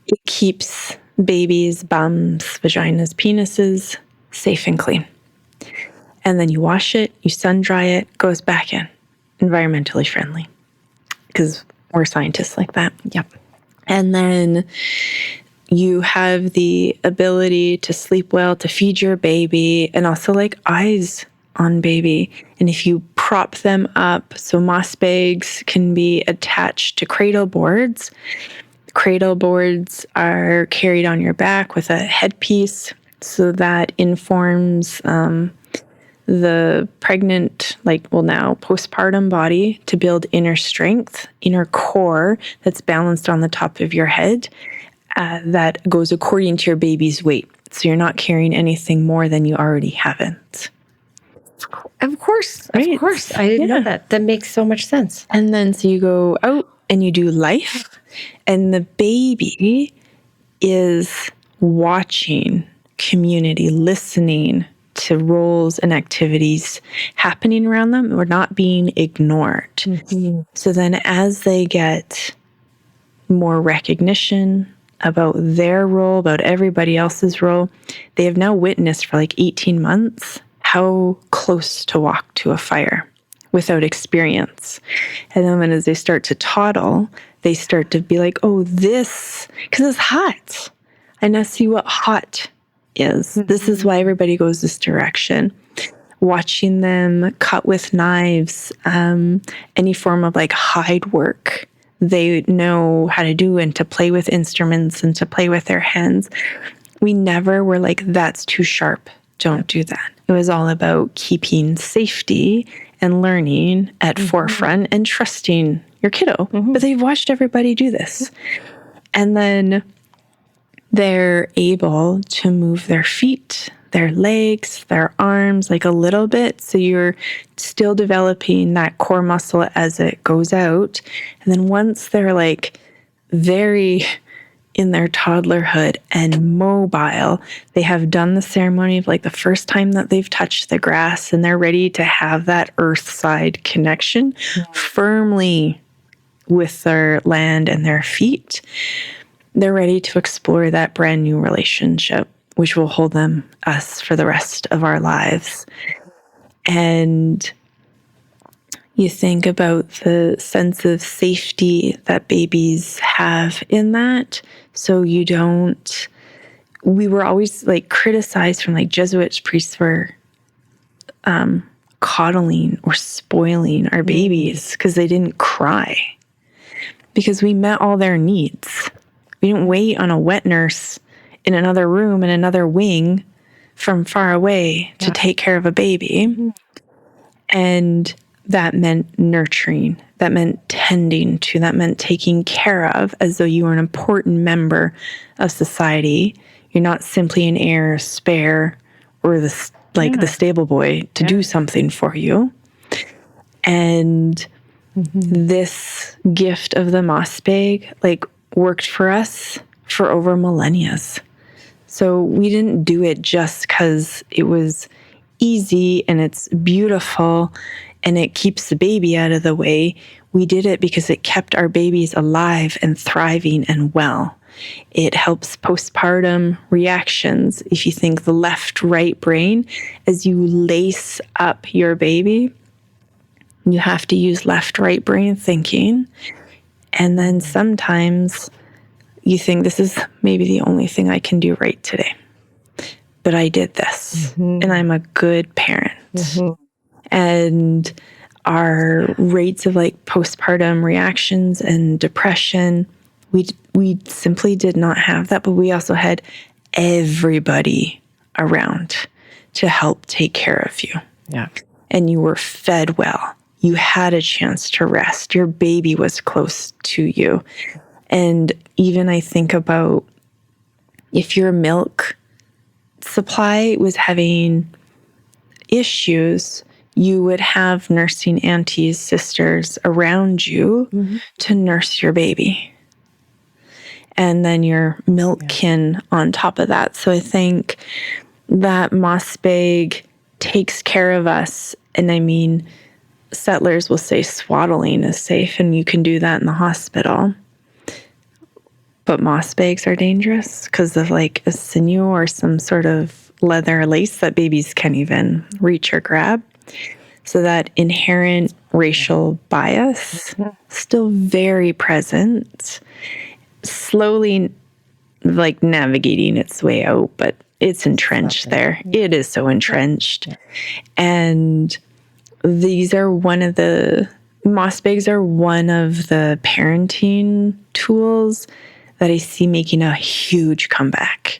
It keeps babies' bums, vaginas, penises safe and clean. And then you wash it, you sun dry it, goes back in, environmentally friendly, because we're scientists like that. Yep. And then you have the ability to sleep well, to feed your baby, and also eyes on baby. And if you prop them up, so moss bags can be attached to cradle boards. Cradle boards are carried on your back with a headpiece, so that informs the pregnant, now postpartum body to build inner strength, inner core that's balanced on the top of your head, that goes according to your baby's weight. So you're not carrying anything more than you already haven't. Of course. Right? Of course. I didn't know that. That makes so much sense. And then so you go out and you do life, and the baby is watching community, listening to roles and activities happening around them or not being ignored. Mm-hmm. So then as they get more recognition about their role, about everybody else's role, they have now witnessed for 18 months how close to walk to a fire without experience. And then as they start to toddle, they start to be like, oh, this, because it's hot. I now see what hot is. Mm-hmm. This is why everybody goes this direction. Watching them cut with knives, any form of hide work, they know how to do, and to play with instruments and to play with their hands. We never were like, that's too sharp. Don't do that. It was all about keeping safety and learning at forefront and trusting your kiddo. Mm-hmm. But they've watched everybody do this. And then they're able to move their feet, their legs, their arms a little bit. So you're still developing that core muscle as it goes out. And then once they're very in their toddlerhood and mobile, they have done the ceremony of the first time that they've touched the grass, and they're ready to have that earth side connection firmly with their land and their feet. They're ready to explore that brand new relationship, which will hold us for the rest of our lives. And you think about the sense of safety that babies have in that. So we were always criticized from Jesuit priests for coddling or spoiling our babies because they didn't cry, because we met all their needs. We didn't wait on a wet nurse in another room, in another wing from far away to take care of a baby. Mm-hmm. And that meant nurturing. That meant tending to. That meant taking care of, as though you were an important member of society. You're not simply an heir, spare, or the stable boy to do something for you. And this gift of the moss bag, worked for us for over millennia. So we didn't do it just because it was easy and it's beautiful and it keeps the baby out of the way. We did it because it kept our babies alive and thriving and well. It helps postpartum reactions. If you think the left-right brain, as you lace up your baby, you have to use left-right brain thinking. And then sometimes you think, this is maybe the only thing I can do right today. But I did this, and I'm a good parent. Mm-hmm. And our rates of postpartum reactions and depression, we simply did not have that. But we also had everybody around to help take care of you. Yeah. And you were fed well. You had a chance to rest. Your baby was close to you. And even I think about if your milk supply was having issues, you would have nursing aunties, sisters around you to nurse your baby. And then your milk kin on top of that. So I think that moss bag takes care of us. And I mean, settlers will say swaddling is safe, and you can do that in the hospital. But moss bags are dangerous because of a sinew or some sort of leather lace that babies can't even reach or grab. So that inherent racial bias still very present, slowly navigating its way out, but it's entrenched there. It is so entrenched. And these are moss bags are one of the parenting tools that I see making a huge comeback.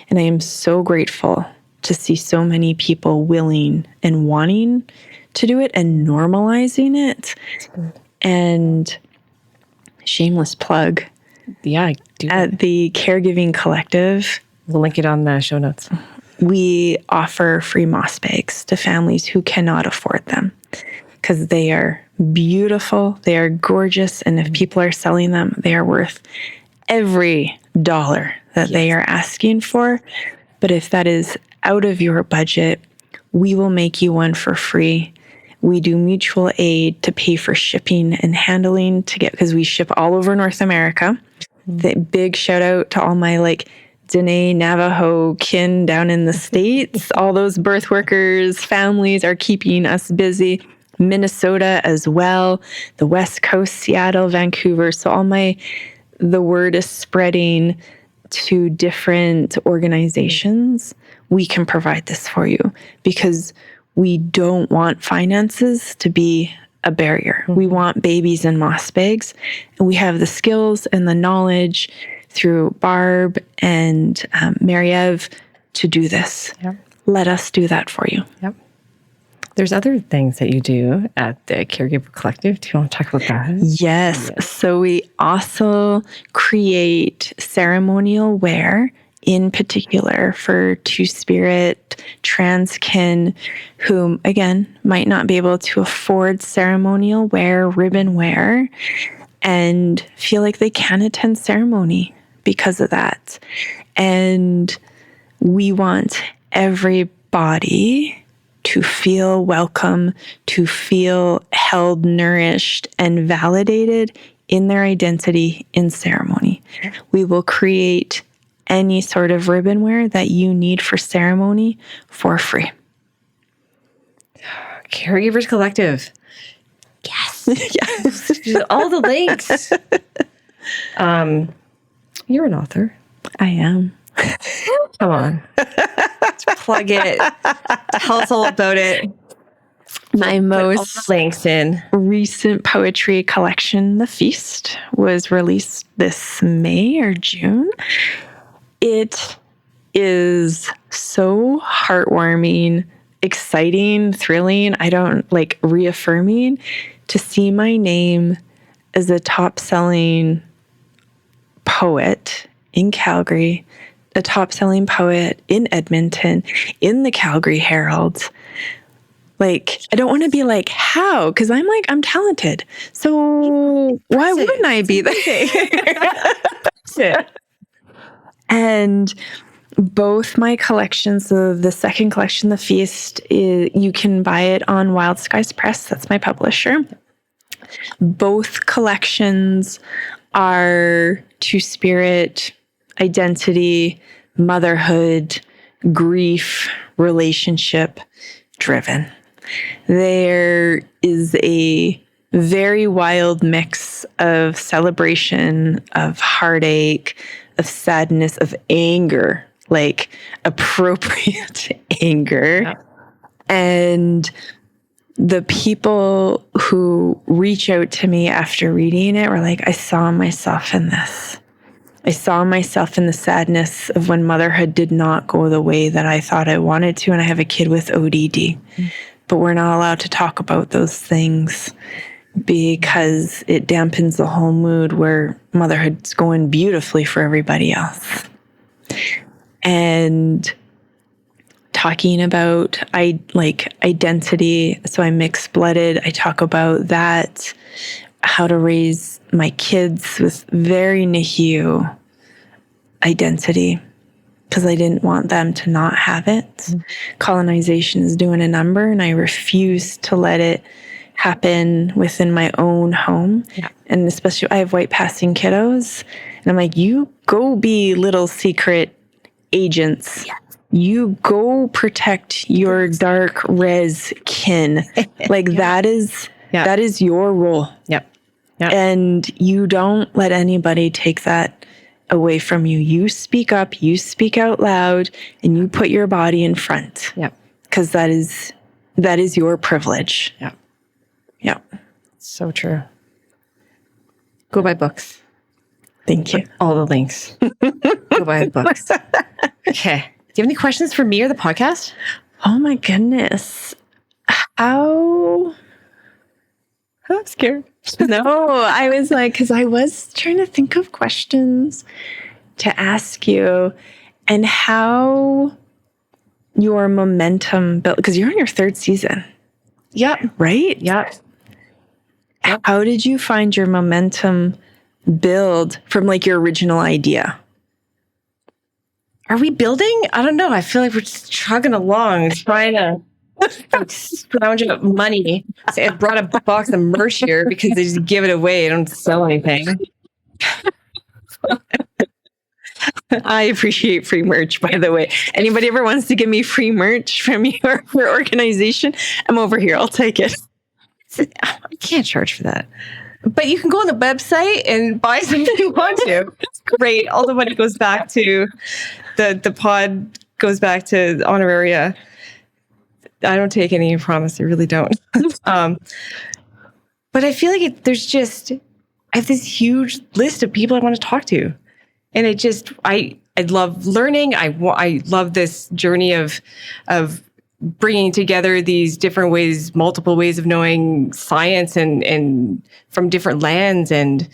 And I am so grateful to see so many people willing and wanting to do it and normalizing it. And shameless plug. Yeah, do at the Caregiving Collective, we'll link it on the show notes. We offer free moss bags to families who cannot afford them because they are beautiful, they are gorgeous, and if people are selling them, they are worth every dollar that they are asking for. But if that is out of your budget, we will make you one for free. We do mutual aid to pay for shipping and handling to get, because we ship all over North America. The big shout out to all my Dene Navajo kin down in the States. All those birth workers, families are keeping us busy. Minnesota as well, the West Coast, Seattle, Vancouver. So the word is spreading to different organizations. We can provide this for you because we don't want finances to be a barrier. We want babies in moss bags, and we have the skills and the knowledge through Barb and Mary-Eve to do this. Yep. Let us do that for you. Yep. There's other things that you do at the Caregiver Collective. Do you want to talk about that? Yes. So we also create ceremonial wear, in particular for Two-Spirit trans kin who, again, might not be able to afford ceremonial wear, ribbon wear, and feel like they can't attend ceremony because of that. And we want everybody to feel welcome, to feel held, nourished, and validated in their identity in ceremony. We will create any sort of ribbon wear that you need for ceremony for free. Caregivers Collective. Yes. Yes. All the links. You're an author. I am. Come on. Let's plug it. Tell us all about it. My Put all most the links in. recent poetry collection, The Feast, was released this May or June. It is so heartwarming, exciting, thrilling. Reaffirming to see my name as a top-selling poet in Calgary, a top-selling poet in Edmonton, in the Calgary Herald. I don't want to be how? Because I'm talented. So why wouldn't I be there? And both my collections, the second collection, The Feast, you can buy it on Wild Skies Press. That's my publisher. Both collections are Two-Spirit, identity, motherhood, grief, relationship driven. There is a very wild mix of celebration, of heartache, of sadness, of anger, appropriate anger. Yeah. And the people who reach out to me after reading it were I saw myself in this. I saw myself in the sadness of when motherhood did not go the way that I thought I wanted to. And I have a kid with ODD. But we're not allowed to talk about those things because it dampens the whole mood where motherhood's going beautifully for everybody else. And talking about identity, so I'm mixed-blooded. I talk about that, how to raise my kids with very Nêhiyaw identity, because I didn't want them to not have it. Colonization is doing a number, and I refuse to let it happen within my own home. Yeah. And especially, I have white passing kiddos, and I'm you go be little secret agents. Yeah. You go protect your dark res kin. That is your role. Yep. Yep. And you don't let anybody take that away from you. You speak up, you speak out loud, and you put your body in front. Yep. Because that is your privilege. Yep. Yep. So true. Go buy books. Thank you. All the links. Go buy books. Okay. you have any questions for me or the podcast? Oh my goodness. I'm scared. No, I was like, because I was trying to think of questions to ask you and how your momentum built, because you're on your 3rd season. Yep. Right? Yep. How did you find your momentum build from like your original idea? Are we building? I don't know. I feel like we're just chugging along, trying to scrounge up money. So I brought a box of merch here because they just give it away. I don't sell anything. I appreciate free merch, by the way. Anybody ever wants to give me free merch from your organization, I'm over here. I'll take it. I can't charge for that. But you can go on the website and buy something if you want to. It's great. All the money goes back to the pod, goes back to the honoraria. I don't take any, I promise. I really don't. But I feel like I have this huge list of people I want to talk to. And I love learning. I love this journey of bringing together these different ways, multiple ways of knowing science and from different lands. And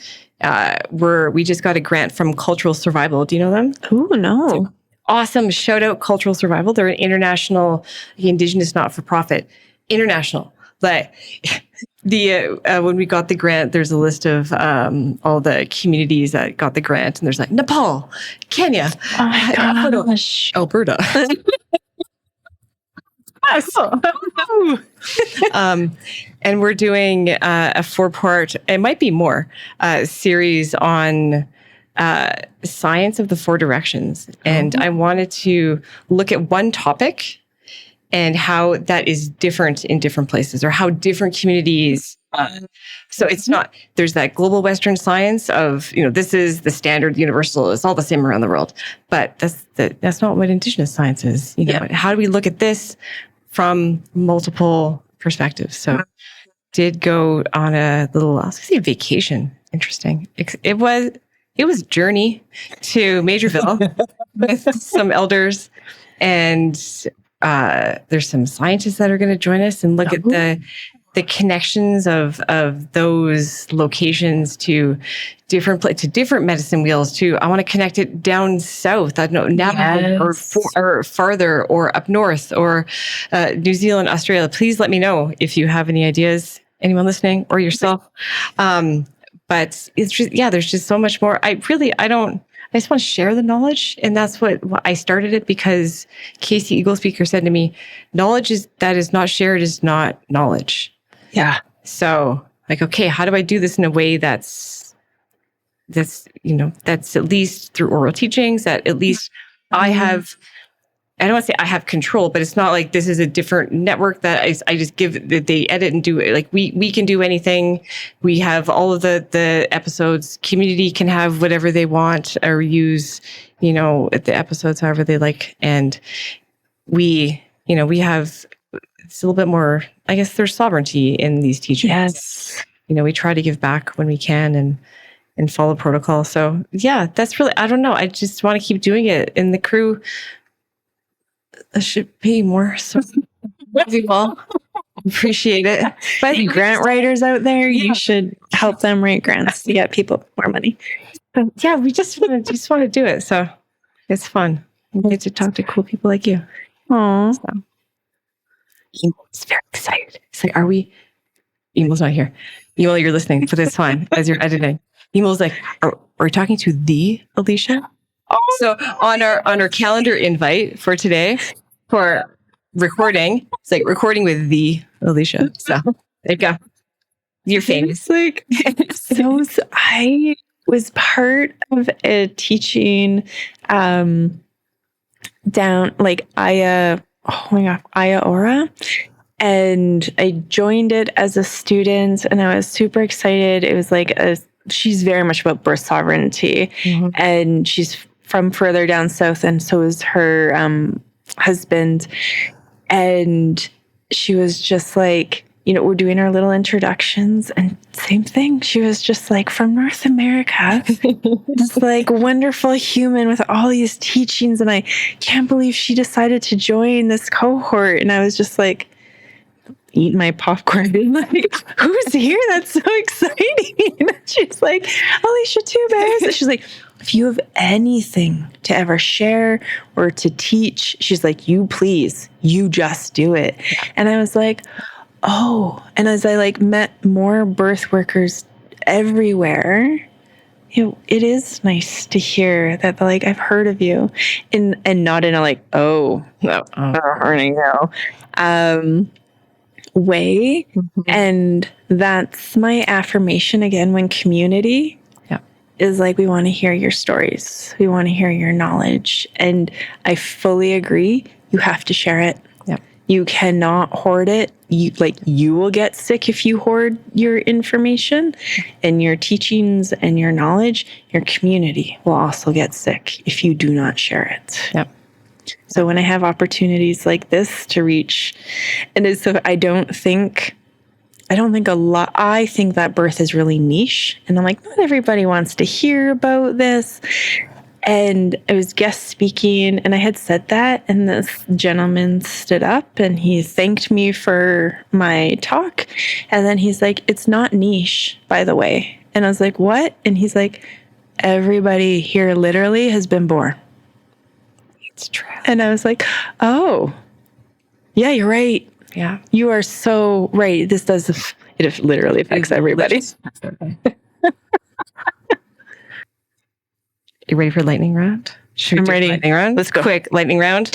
we just got a grant from Cultural Survival. Do you know them? Oh, no. Awesome. Shout out Cultural Survival. They're an international Indigenous not-for-profit. International. Like when we got the grant, there's a list of all the communities that got the grant, and there's like Nepal, Kenya, Oh my gosh. Alberta. And we're doing a 4-part, it might be more, series on science of the 4 directions. And I wanted to look at one topic and how that is different in different places, or how different communities. So it's not, there's that global Western science of, this is the standard universal, it's all the same around the world. But that's not what Indigenous science is. How do we look at this from multiple perspectives? So did go on a little, I was gonna say vacation. Interesting. It was a journey to Majorville with some elders, and there's some scientists that are going to join us and look at the connections of those locations to different medicine wheels. I want to connect it down south. I don't know, Navajo, or farther, or up north, or New Zealand, Australia. Please let me know if you have any ideas. Anyone listening, or yourself. But it's just, there's just so much more. I just want to share the knowledge. And that's what I started it, because Casey Eagle Speaker said to me, knowledge that is not shared is not knowledge. Yeah. So like, okay, how do I do this in a way that's at least through oral teachings, that at least I don't want to say I have control, but it's not like this is a different network that I just give, that they edit and do it. Like we can do anything. We have all of the episodes. Community can have whatever they want, or use, the episodes however they like. And we have, it's a little bit more, I guess there's sovereignty in these teachings. Yes. We try to give back when we can and follow protocol. So yeah, that's really, I don't know. I just want to keep doing it. And the crew, I should pay more. So well, appreciate it. But grant writers out there, you should help them write grants to get people more money. But yeah, we just want to do it. So it's fun. We get to talk to cool people like you. Aww. So. Emel's very excited. It's like, are we? Emel's not here. Emil, you're listening, but it's fine as you're editing. Emel's like, are we talking to the Alycia? Oh. So on our calendar invite for today for recording, it's like recording with the Alycia. So there you go. You're famous. Like, so I was part of a teaching down like Aya Ora. And I joined it as a student, and I was super excited. It was like she's very much about birth sovereignty, and she's from further down south, and so is her husband. And she was just like, we're doing our little introductions, and same thing. She was just like, from North America, this like wonderful human with all these teachings. And I can't believe she decided to join this cohort. And I was just like, eating my popcorn and like, who's here? That's so exciting. She's like, Alycia Two Bears. And she's like, if you have anything to ever share or to teach, she's like, you just do it. And I was like, oh. And as I like met more birth workers everywhere, it is nice to hear that like, I've heard of you, and not in a like, way. Mm-hmm. And that's my affirmation again, when community is like, we want to hear your stories. We want to hear your knowledge. And I fully agree. You have to share it. Yep. You cannot hoard it. You will get sick if you hoard your information and your teachings and your knowledge. Your community will also get sick if you do not share it. Yep. So when I have opportunities like this to reach, and so I think that birth is really niche, and I'm like, not everybody wants to hear about this. And I was guest speaking, and I had said that, and this gentleman stood up and he thanked me for my talk. And then he's like, it's not niche, by the way. And I was like, what? And he's like, everybody here literally has been born. It's true. And I was like, oh, yeah, you're right. Yeah. You are so right. It literally affects everybody. You ready for lightning round? I'm ready. Lightning round? Let's go. Quick lightning round.